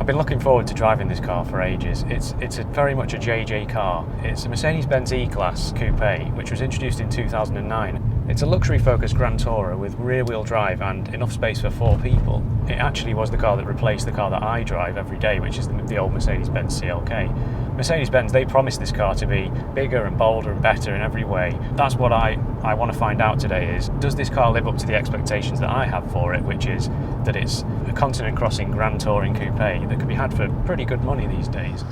I've been looking forward to driving this car for ages. It's very much a JJ car. It's a Mercedes-Benz E Class Coupe, which was introduced in 2009. It's a luxury-focused Grand Tourer with rear-wheel drive and enough space for 4 people. It actually was the car that replaced the car that I drive every day, which is the old Mercedes-Benz CLK. Mercedes-Benz, they promised this car to be bigger and bolder and better in every way. That's what I want to find out today is, does this car live up to the expectations that I have for it, which is that it's a continent-crossing Grand Touring coupe that can be had for pretty good money these days.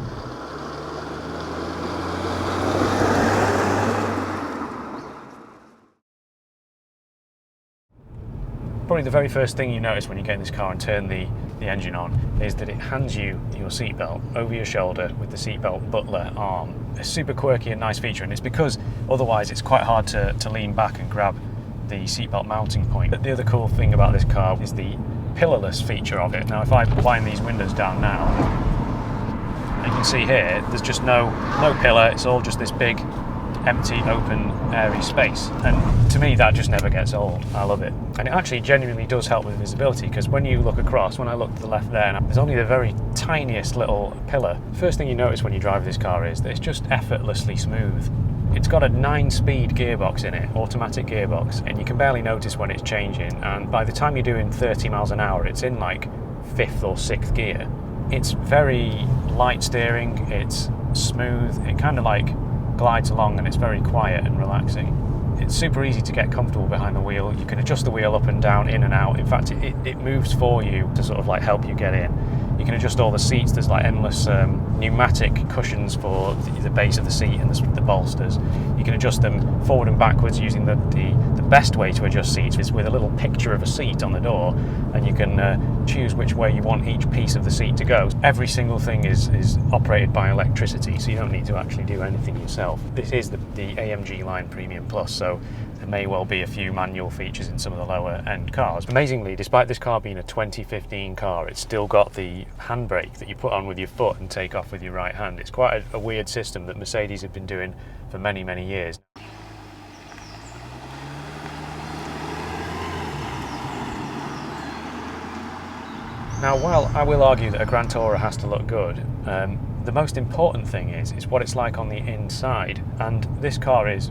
Probably the very first thing you notice when you get in this car and turn the engine on is that it hands you your seatbelt over your shoulder with the seatbelt butler arm. A super quirky and nice feature, and it's because otherwise it's quite hard to lean back and grab the seatbelt mounting point. But the other cool thing about this car is the pillarless feature of it. Now if I wind these windows down now, you can see here there's just no pillar, it's all just this big empty, open, airy space, and to me that just never gets old. I love it, and it actually genuinely does help with visibility, because when you look across, when I look to the left there, there's only the very tiniest little pillar. First thing you notice when you drive this car is that it's just effortlessly smooth. It's got a 9-speed gearbox in it, automatic gearbox, and you can barely notice when it's changing, and by the time you're doing 30 miles an hour it's in like 5th or 6th gear. It's very light steering, it's smooth, it kind of like glides along, and it's very quiet and relaxing. It's super easy to get comfortable behind the wheel. You can adjust the wheel up and down, in and out. In fact, it moves for you to sort of like help you get in. You can adjust all the seats. There's like endless pneumatic cushions for the base of the seat and the bolsters. You can adjust them forward and backwards using the best way to adjust seats is with a little picture of a seat on the door, and you can choose which way you want each piece of the seat to go. Every single thing is operated by electricity, so you don't need to actually do anything yourself. This is the AMG line Premium Plus, so there may well be a few manual features in some of the lower end cars. Amazingly, despite this car being a 2015 car, it's still got the handbrake that you put on with your foot and take off with your right hand. It's quite a weird system that Mercedes have been doing for many, many years. Now, while I will argue that a Grand Tourer has to look good, the most important thing is what it's like on the inside, and this car it's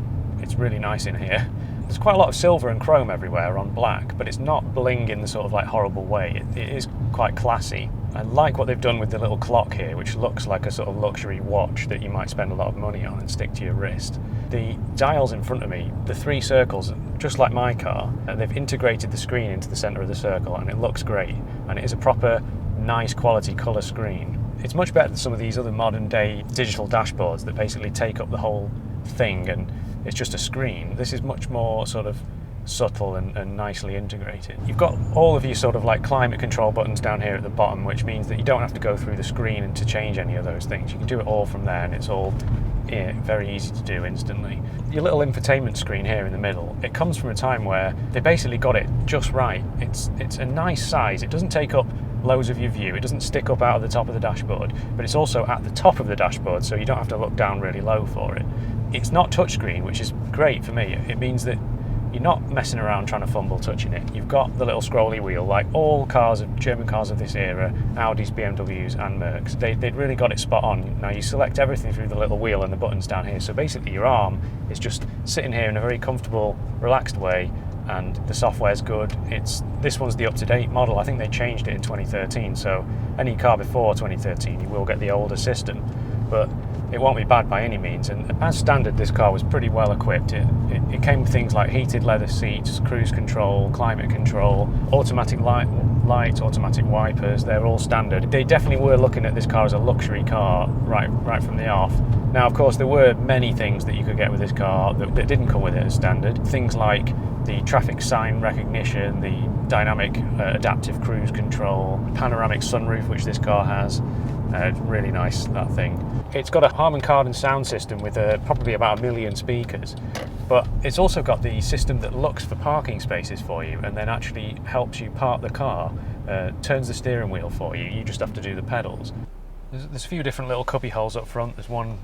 really nice in here. There's quite a lot of silver and chrome everywhere on black, but it's not bling in the sort of like horrible way. It is quite classy. I like what they've done with the little clock here, which looks like a sort of luxury watch that you might spend a lot of money on and stick to your wrist. The dials in front of me, the 3 circles, just like my car, they've integrated the screen into the centre of the circle, and it looks great, and it is a proper nice quality colour screen. It's much better than some of these other modern day digital dashboards that basically take up the whole thing and it's just a screen. This is much more sort of subtle and nicely integrated. You've got all of your sort of like climate control buttons down here at the bottom, which means that you don't have to go through the screen and to change any of those things. You can do it all from there, and it's all very easy to do instantly. Your little infotainment screen here in the middle, it comes from a time where they basically got it just right. It's a nice size. It doesn't take up loads of your view. It doesn't stick up out of the top of the dashboard, but it's also at the top of the dashboard, so you don't have to look down really low for it. It's not touchscreen, which is great for me. It means that you're not messing around trying to fumble touching it. You've got the little scrolly wheel, like all German cars of this era, Audis, BMWs and Mercs. They'd really got it spot on. Now you select everything through the little wheel and the buttons down here, so basically your arm is just sitting here in a very comfortable, relaxed way, and the software's good. This one's the up-to-date model. I think they changed it in 2013, so any car before 2013 you will get the older system, but it won't be bad by any means, and as standard this car was pretty well equipped. It came with things like heated leather seats, cruise control, climate control, automatic lights, automatic wipers. They're all standard. They definitely were looking at this car as a luxury car right from the off. Now of course there were many things that you could get with this car that didn't come with it as standard. Things like the traffic sign recognition, the dynamic adaptive cruise control, panoramic sunroof, which this car has. Really nice, that thing. It's got a Harman Kardon sound system with probably about 1 million speakers, but it's also got the system that looks for parking spaces for you and then actually helps you park the car, turns the steering wheel for you. You just have to do the pedals. There's a few different little cubby holes up front. There's one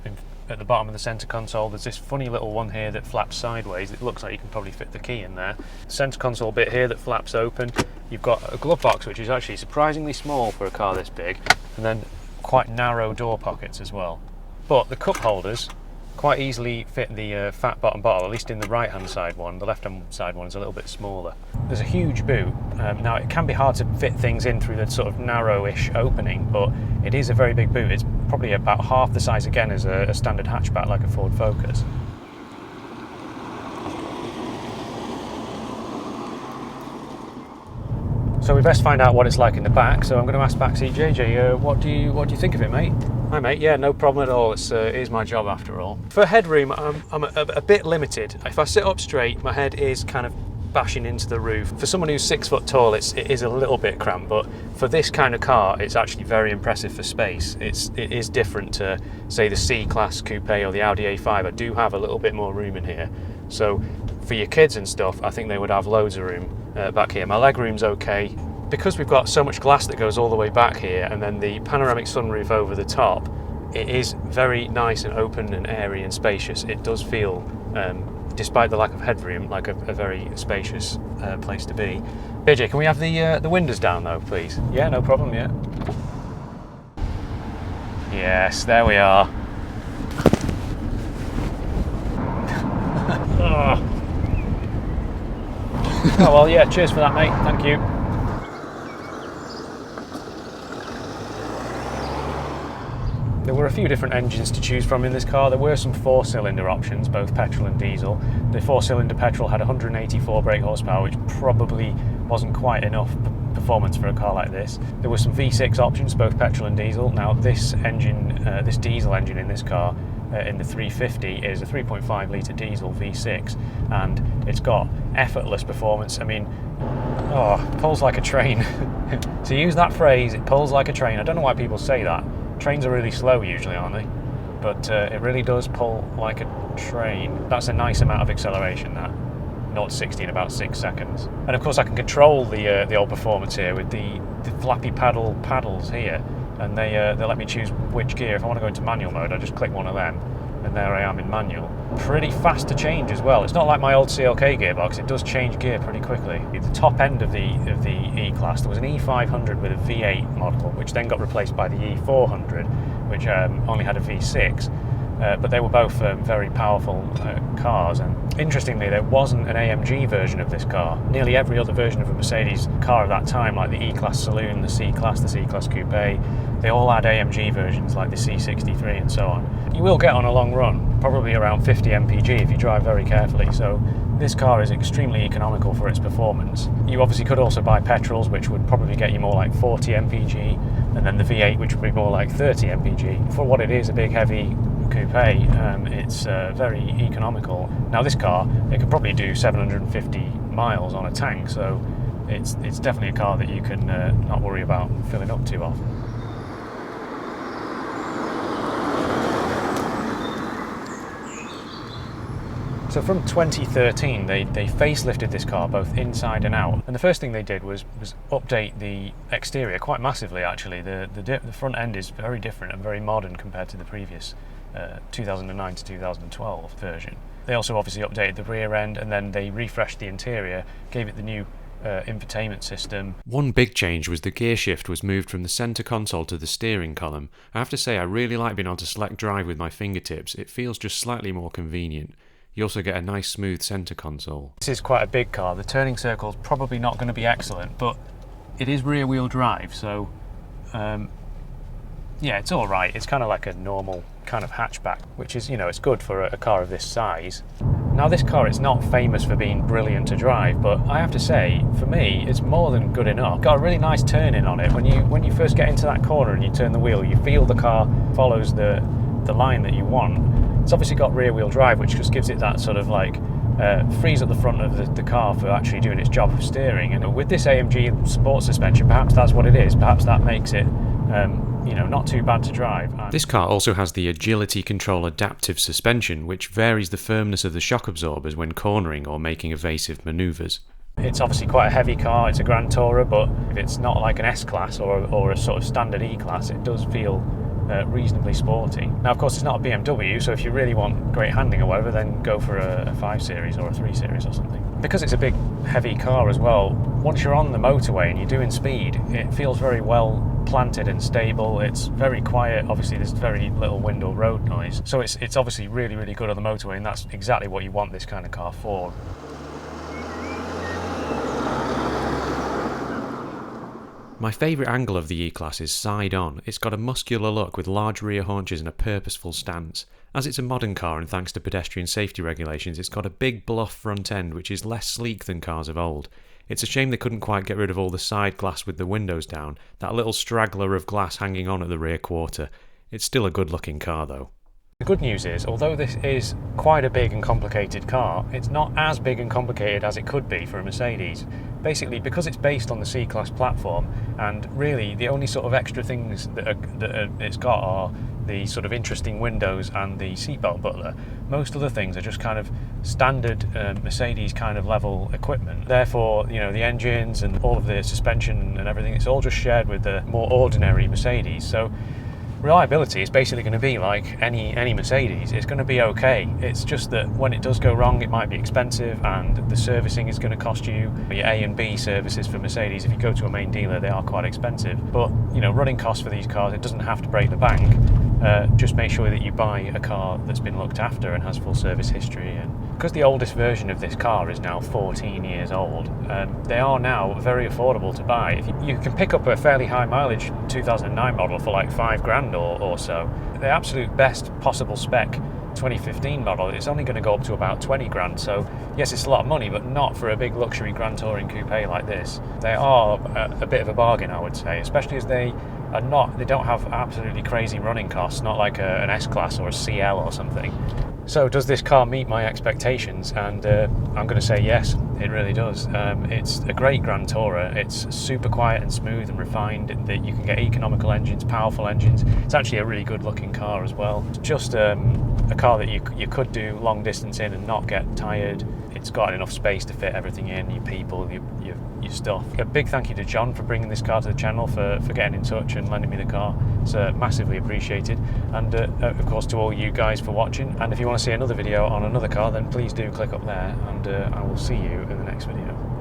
at the bottom of the centre console. There's this funny little one here that flaps sideways. It looks like you can probably fit the key in there. The centre console bit here that flaps open. You've got a glove box which is actually surprisingly small for a car this big. and then quite narrow door pockets as well. But the cup holders quite easily fit the fat bottom bottle, at least in the right hand side one. The left hand side one is a little bit smaller. There's a huge boot. Now it can be hard to fit things in through the sort of narrowish opening, but it is a very big boot. It's probably about half the size again as a standard hatchback like a Ford Focus. So we best find out what it's like in the back. So I'm going to ask backseat JJ, what do you think of it, mate? Hi, mate. Yeah, no problem at all. It is my job after all. For headroom, I'm a bit limited. If I sit up straight, my head is kind of bashing into the roof. For someone who's 6 foot tall, it is a little bit cramped, but for this kind of car, it's actually very impressive for space. It is different to, say, the C Class Coupe or the Audi A5. I do have a little bit more room in here. So for your kids and stuff, I think they would have loads of room back here. My leg room's okay. Because we've got so much glass that goes all the way back here, and then the panoramic sunroof over the top, it is very nice and open and airy and spacious. It does feel, despite the lack of headroom, like a very spacious place to be. JJ, can we have the windows down though, please? Yeah, no problem, yeah. Yes, there we are. Oh well, yeah, cheers for that, mate. Thank you. There were a few different engines to choose from in this car. There were some 4-cylinder options, both petrol and diesel. The 4-cylinder petrol had 184 brake horsepower, which probably wasn't quite enough performance for a car like this. There were some V6 options, both petrol and diesel. Now this engine, this diesel engine in this car, in the 350, is a 3.5 litre diesel V6, and it's got effortless performance. I mean, pulls like a train. To use that phrase, it pulls like a train. I don't know why people say that. Trains are really slow usually, aren't they? But it really does pull like a train. That's a nice amount of acceleration, that. 0 to 60 in about 6 seconds. And of course I can control the old performance here with the flappy paddles here, and they let me choose which gear. If I want to go into manual mode, I just click one of them, and there I am in manual. Pretty fast to change as well. It's not like my old CLK gearbox, it does change gear pretty quickly. At the top end of the E Class, there was an E500 with a V8 model, which then got replaced by the E400, which only had a V6. But they were both very powerful cars, and interestingly there wasn't an AMG version of this car. Nearly every other version of a Mercedes car of that time, like the E Class Saloon, the C Class, the C Class Coupe, they all had AMG versions like the C63 and so on. You will get on a long run, probably around 50 mpg if you drive very carefully, so this car is extremely economical for its performance. You obviously could also buy petrols, which would probably get you more like 40 mpg, and then the V8, which would be more like 30 mpg. For what it is, a big heavy coupe, it's very economical. Now this car, it could probably do 750 miles on a tank, so it's definitely a car that you can not worry about filling up too often. So from 2013, they facelifted this car both inside and out, and the first thing they did was update the exterior quite massively. Actually, the front end is very different and very modern compared to the previous 2009 to 2012 version. They also obviously updated the rear end, and then they refreshed the interior, gave it the new infotainment system. One big change was the gear shift was moved from the centre console to the steering column. I have to say I really like being able to select drive with my fingertips. It feels just slightly more convenient. You also get a nice smooth centre console. This is quite a big car. The turning circle's probably not going to be excellent, but it is rear wheel drive, so yeah, it's all right. It's kind of like a normal kind of hatchback, which is, you know, it's good for a car of this size. Now this car is not famous for being brilliant to drive, but I have to say, for me, it's more than good enough. Got a really nice turn in on it. When you first get into that corner and you turn the wheel, you feel the car follows the line that you want. It's obviously got rear wheel drive, which just gives it that sort of like frees up the front of the car for actually doing its job of steering. And with this AMG sport suspension, perhaps that's what it is. Perhaps that makes it you know, not too bad to drive. This car also has the Agility Control adaptive suspension, which varies the firmness of the shock absorbers when cornering or making evasive manoeuvres. It's obviously quite a heavy car, it's a Grand Tourer, but if it's not like an S-Class or a sort of standard E-Class, it does feel reasonably sporty. Now of course it's not a BMW, so if you really want great handling or whatever, then go for a 5 Series or a 3 Series or something. Because it's a big heavy car as well, once you're on the motorway and you're doing speed, it feels very well planted and stable. It's very quiet. Obviously, there's very little wind or road noise. So it's obviously really, really good on the motorway, and that's exactly what you want this kind of car for. My favourite angle of the E-Class is side-on. It's got a muscular look with large rear haunches and a purposeful stance. As it's a modern car and thanks to pedestrian safety regulations, it's got a big bluff front end which is less sleek than cars of old. It's a shame they couldn't quite get rid of all the side glass with the windows down, that little straggler of glass hanging on at the rear quarter. It's still a good looking car though. The good news is, although this is quite a big and complicated car, it's not as big and complicated as it could be for a Mercedes. Basically, because it's based on the C Class platform, and really the only sort of extra things that it's got are the sort of interesting windows and the seatbelt butler. Most other things are just kind of standard Mercedes kind of level equipment. Therefore, you know, the engines and all of the suspension and everything, it's all just shared with the more ordinary Mercedes. So reliability is basically going to be like any Mercedes. It's going to be okay. It's just that when it does go wrong, it might be expensive, and the servicing is going to cost you. Your A and B services for Mercedes, if you go to a main dealer, they are quite expensive. But you know, running costs for these cars, it doesn't have to break the bank. Just make sure that you buy a car that's been looked after and has full service history. And because the oldest version of this car is now 14 years old, they are now very affordable to buy. If you can pick up a fairly high mileage 2009 model for like £5,000 or so. The absolute best possible spec 2015 model, it's only going to go up to about 20 grand. So yes, it's a lot of money, but not for a big luxury Grand Touring coupe like this. They are a bit of a bargain, I would say, especially as they don't have absolutely crazy running costs, not like an S Class or a CL or something. So does this car meet my expectations? And I'm going to say yes, it really does. It's a great Grand Tourer. It's super quiet and smooth and refined, that you can get economical engines, powerful engines. It's actually a really good looking car as well. It's just a car that you could do long distance in and not get tired. It's got enough space to fit everything in, your people, your stuff. A big thank you to John for bringing this car to the channel, for getting in touch and lending me the car. It's massively appreciated. And of course to all you guys for watching. And if you want to see another video on another car, then please do click up there, and I will see you in the next video.